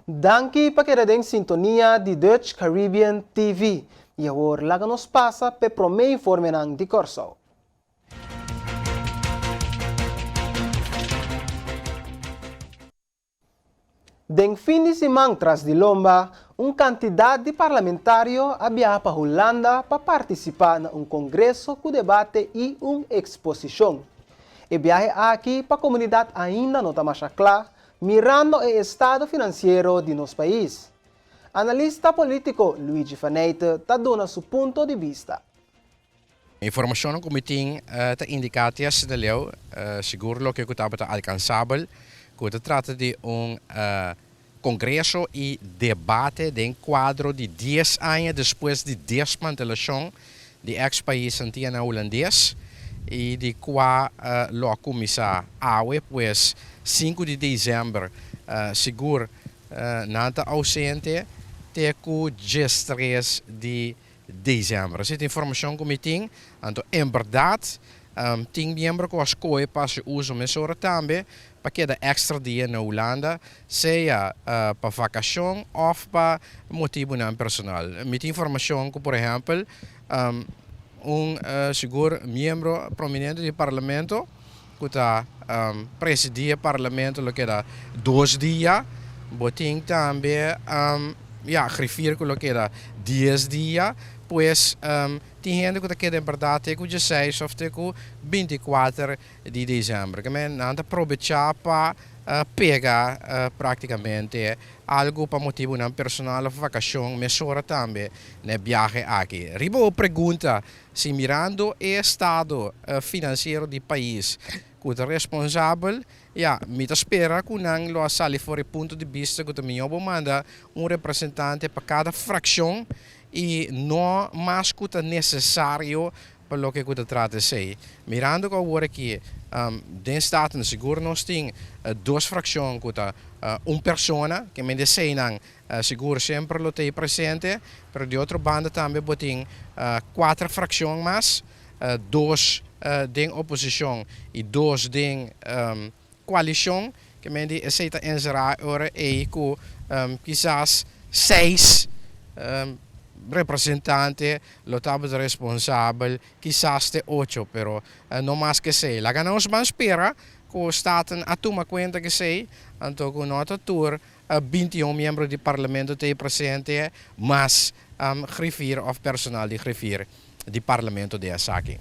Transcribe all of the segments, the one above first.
Danke para querer em sintonia de Dutch Caribbean TV. E agora lá que nos passa para o primeiro informe de Corso. Den fim de semana tras de Lomba, candidato de parlamentário havia para Holanda para participar em congresso com debate e exposição. E viaje aqui para a comunidade ainda não está mais clara, mirando o estado financeiro de nosso país. Analista político Luigi Faneite está dando seu ponto de vista. A informação que eu tenho está indicando que seguro que está alcançável, que se trata de congresso e debate em quadro de 10 anos depois de desmantelação do ex-país antigo holandês e de qual a comissão AUE, pois 5 de dezembro, seguro não está ausente, até o dia 3 de dezembro. Essa informação que eu tenho, então, em verdade, tem membro que escolhe para uso mesura também, para que extra dia na Holanda, seja para vacação ou para motivo não personal. Met informação que, por exemplo, seguro membro prominente do parlamento, que está presidir o parlamento, que dá 2 dias, botem também, refiro que dá 10 dias, pois tem gente que quer em verdade que 16 ou que 24 de dezembro. Que não aproveitar para pegar praticamente algo para motivo não personal ou vacação, mesura também na viagem aqui. Ribo pergunta se mirando o estado financeiro do país, que é responsável, me espera que não lo sali fora ponto de vista que também eu manda representante para cada fração e não mais que é necessário para o que se trata de ser. Mirando que agora aqui, den staten seguro nós temos 2 frações, que uma pessoa, que me dizem, seguro sempre lo tem presente, mas de outra banda também tem 4 frações mais, 2 de oposição e 2 de coalição, que me diz aceita encerrar ora e que quizás 6 representante, lo estava responsável, quizás de 8, pero não mais que 6. Lá que nós vamos esperar que o Estado a tomar conta que 6, então que nós tour 21 membros do Parlamento têm presente, mas refiro ao personal de refiro do Parlamento de aqui.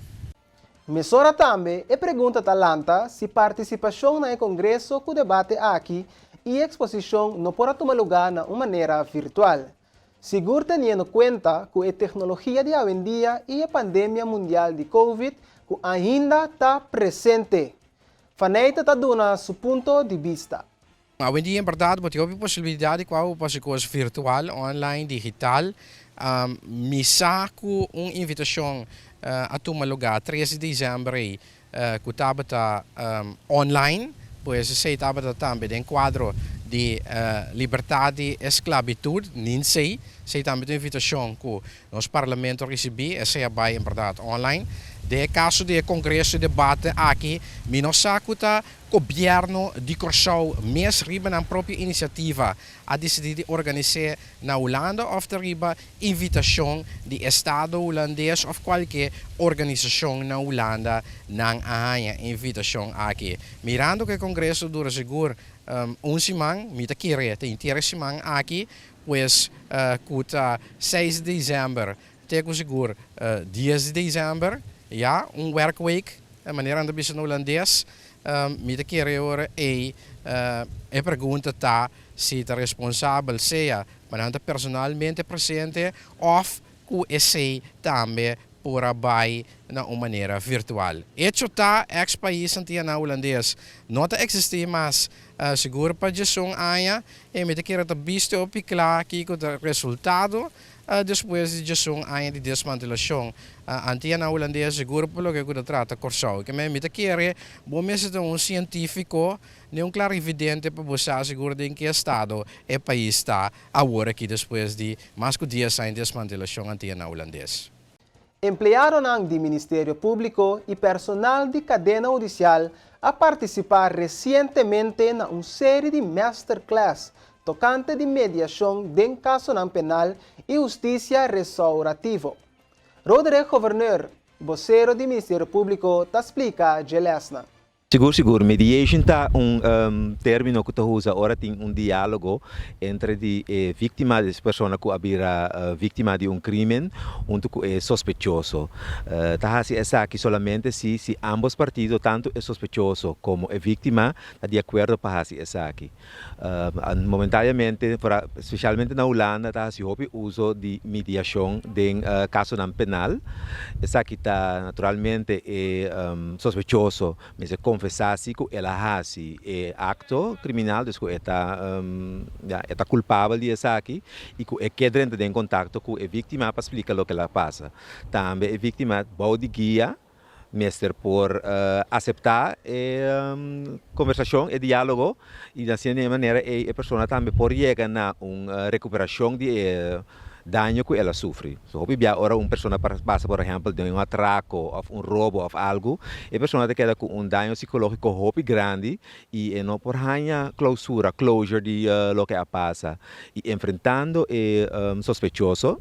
Mesora também e pergunta Talanta se participação no congresso que debate aqui e exposição não pode tomar lugar de maneira virtual. Seguro tendo conta que a tecnologia de hoje em dia e a pandemia mundial de Covid que ainda está presente. Faneita está dando seu ponto de vista. Hoje em dia, em verdade, tem a possibilidade de qual coisa virtual, online, digital. Me saco uma invitação a tomar lugar 13 de dezembro, que estava online, pois se estava também em quadro de liberdade e esclavitud, nem sei também uma invitação que o nosso parlamento recebeu, essa é em verdade online. De caso de congresso de debate aqui, nós saco o governo de Curaçao, mês riba na própria iniciativa, a decidir organizar na Holanda ou riba invitação de Estado holandês ou qualquer organização na Holanda não há invitação aqui. Mirando que o congresso dura seguro semana, mita querer tem interesse aqui, pois cuta 6 de dezembro, tenho seguro 10 de dezembro, work week, de maneira de business holandês, mita querer e pergunta se é responsável seja para personalmente presente ou que esse também por abai na uma maneira virtual. Isso está ex-país antigo holandês. Não existe mais seguro para gestão aia e me querer visto o piclar que o resultado depois de gestão aia de desmantelação antiga holandês seguro pelo que o trata Curaçao. Que me querer bom mesmo um científico nem claro evidente para você seguro de em que estado o país está agora aqui depois de mais que 10 anos de desmantelação antiga holandês. Empleado do Ministério Público e personal de cadena judicial a participar recentemente na uma série de masterclass tocante de mediação de caso ng penal e justiça restaurativo. Roderick Governor, vocero do Ministério Público, te explica Gelesna. Seguro. Mediation está término que usa ora tem diálogo entre a vítima, a pessoa que é vítima de crime, junto com o sospechoso. Tá assim essa aqui somente se ambos partidos, tanto o sospechoso como a vítima, está de acordo para assim essa aqui. Momentaneamente, especialmente na Holanda, tá assim houve uso de mediação de caso penal. Essa aqui está naturalmente sospechoso, mas confessasse que ela faz acto criminal, dus que está culpável de essa aqui e que quer entrar em contato com a vítima para explicar o que ela passa. Também a vítima pode guiar, mestre por aceitar a conversação e diálogo e dessa maneira a pessoa também pode chegar na uma recuperação de dano que ela sofre. So, ora uma pessoa passa, por exemplo, de atraco ou roubo ou algo, a pessoa queda com dano psicológico muito grande e não por ganhar closure de lo que passa. E enfrentando o sospechoso,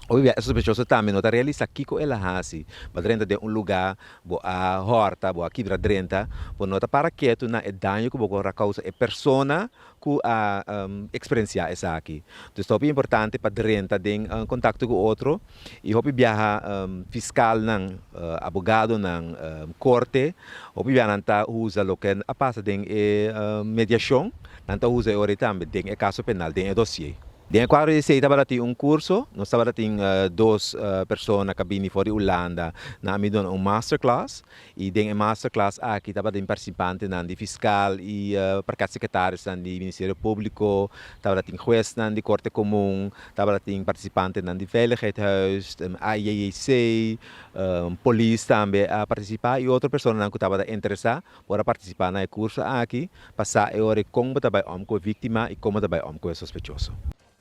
o sospechoso também não realiza aqui que ela faz, mas dentro de lugar, a horta, a quebra dentro, não está para quieto na dano que a causa a pessoa que a experienciar essa aqui. Então, é importante para dentro de contato com o outro e hobby viaja fiscal ng abogado ng corte, hobby viaja nanta usa lo que passa de mediação, nanta usa ora também de caso penal, de dossier. Dentro do quadro de estava curso, nós estava duas pessoas que vêm fora de Holanda, na amido masterclass, e dentro masterclass aqui estava participante de fiscal e para secretários do Ministério Público, estava juez de Corte Comum, estava participante de Veiligheidshuis, IAAC, polícia também a participar e outra pessoa que estava interessada para participar no curso aqui, passar a hora como estava com a vítima e como estava com o sospechoso.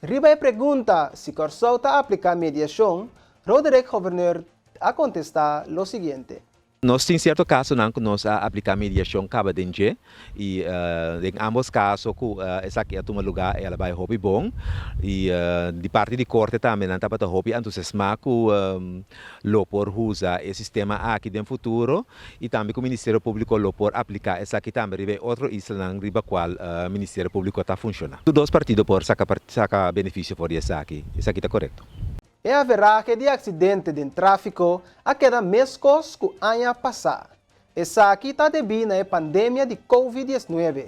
Riba a pergunta se Corsou está aplicar mediação, Roderick Governor a contestar o seguinte. Nós temos certo caso que nós aplicar mediação cada dia e em ambos casos essa aqui é um lugar ela vai hobby bom e de parte de corte também não está para hobby entusiasmar com lo por usar o sistema aqui no futuro e também com o Ministério Público lo por aplicar essa aqui também riba outro isla riba qual o Ministério Público está funcionando. Dois partidos por sacar benefício por essa aqui está correto. E haverá que de acidente de tráfico a cada mês que haya passar. Essa aqui está devido na pandemia de Covid-19.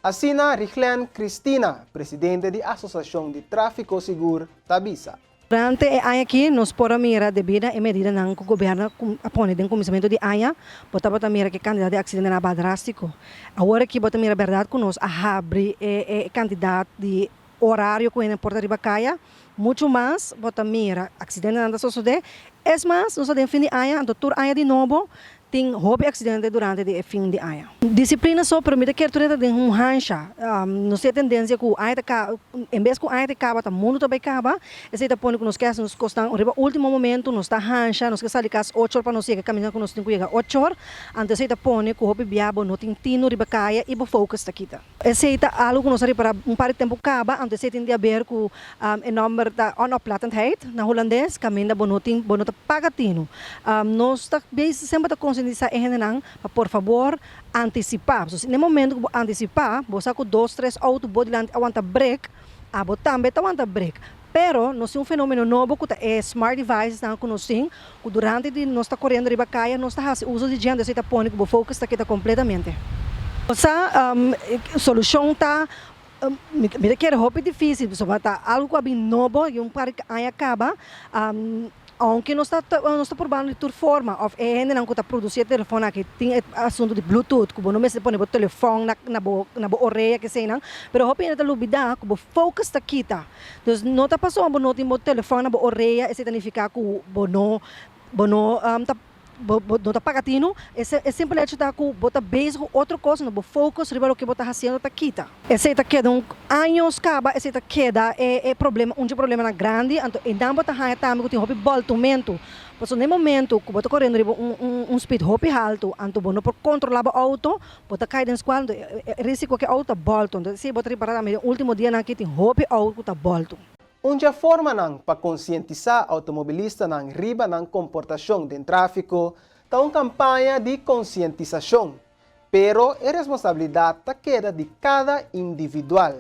Assim, Richlen Cristina, presidente da Associação de Tráfico Seguro, tabisa. Durante a AIA aqui, nós podemos mirar devido a medida que o governo põe de começamento de AIA, botamos mirar que a quantidade de acidentes é drástico. Agora que botamos mirar a verdade que nós abre a quantidade de horário que é Porta Ribacaia, muito mais, bota mira, acidente não está sucedendo. É mais, nós temos fim de ano, doutor ano de novo, tem houve acidente durante o fim de ano. Disciplina só permite que tu tenha rancha, não sei a tendência que o ano em vez que o ano acaba, o mundo também acaba, esse é o ponto que nós queremos, nos costam, no último momento, nós está rancha, nós queremos sair às 8 horas para nós chegar, caminhando que nós temos que chegar 8 horas, antes esse é o ponto que o hobby biabo, não tem tino, ribacaia e o foco está aqui. Esse é algo que nós para par de tempo acaba, antes esse tem a ver com o número da onoplatendheid, na holandês, caminha bonoting, bonota pagatino. Nós está sempre conscientizar por favor, antecipar. So, no momento que antecipar, você com 2, 3 autos, pode aguentar break, também aguenta break. Pero, nós temos um fenômeno novo que é smart devices que nós temos, que durante nós está correndo riba caia, nós está fazendo uso de gente, você está pondo que o foco está aqui completamente. Essa solução está me quer roupa difícil, só vai estar algo bem novo e par que aí acaba. Aunque nós está probando de forma, ou ainda não está produzindo telefone aqui, tem assunto de Bluetooth, que não se põe o telefone na orelha que sei não, pero hope ainda lubida, que o foco está aqui tá. Então não está passando não tem o telefone na orelha, isso significa que bono bota pagatino, é simplesmente tá com bota base com outra coisa, não focus riba o que bota fazendo tá quita. Esse tá queda anos caba, esse tá queda problema, problema na grande, então e não bota há também com hobby voltamento. Pois no momento que bota correndo riba speed hobby alto, então bom por controlar o auto, bota cai dentro quando risco que auto volta, então se bota riba também último dia na que tem hobby auto tá volta. Onde forma nang para conscientizar automobilista nang riba nang comportação de tráfico, tá uma campanha de conscientização, pero a responsabilidade tá queda de cada individual.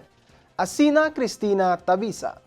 Assina Cristina Tabisa.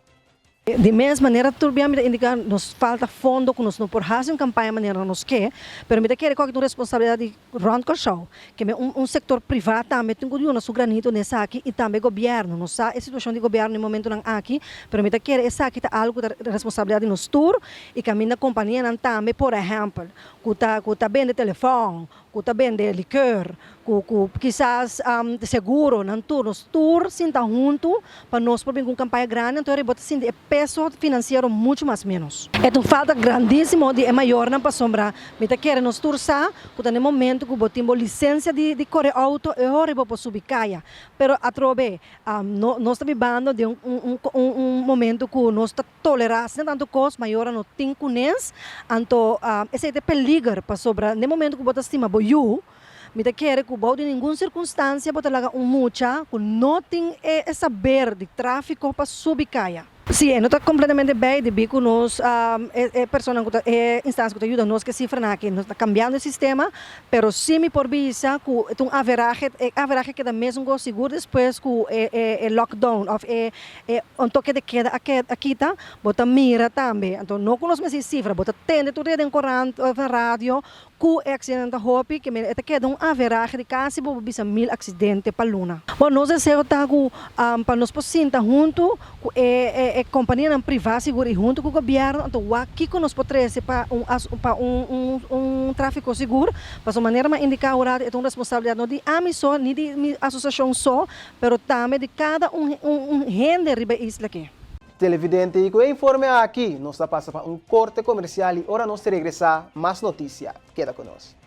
De mesma maneira, turbia me indica nos falta fundo que nos não por fazer uma campanha maneira nos que, pero me quer qualquer responsabilidade de run show, que me setor privado também tem que na sua granito nessa aqui e também governo, não sabe a situação de governo no momento não aqui, pero me quer essa aqui tá algo da responsabilidade nos tour e que a minha companhia não também, por exemplo, que tá bem de telefone, que tá bem de licor, que quizás de seguro, não tour sinta junto para nós por bem com campanha grande, então bota sim de peso financeiro muito mais menos. É uma falta grandíssima de maior não para sombra. Me tá querendo nos tour sa, que no momento que botamos licença de correr auto, é hora para subir caia. Pero a trobe, nós estamos vivendo de um momento que nós está tolerando tanto coisa maior não tem conhece, então esse é peligro para sobra. No momento que bota estima boiu, me quer que o de nenhuma circunstância botar lá mucha que não tem saber de tráfico para subir caia. Sim, não está completamente bem de bico nós pessoas instâncias que ajudam nós que cifra aqui nós está cambiando o sistema, pero sim me por visa que um average que dá mesmo seguro depois que lockdown of um toque de queda aqui tá bota mira também, então não conheço mais cifra, bota tende tudo em corrente na rádio que acidente hopi que me queda average de quase bisa 1000 acidentes para luna. Bom, nós desejamos tá para nós possível junto companhia privada segura junto com o governo, então aqui que nós podemos para tráfico seguro, para maneira de indicar a é uma responsabilidade não de AMI só, nem de associação só, mas também de cada rende riba isla aqui. Televidente, e com o informe aqui, nós passa para um corte comercial e agora nós regressar mais notícia. Queda conosco.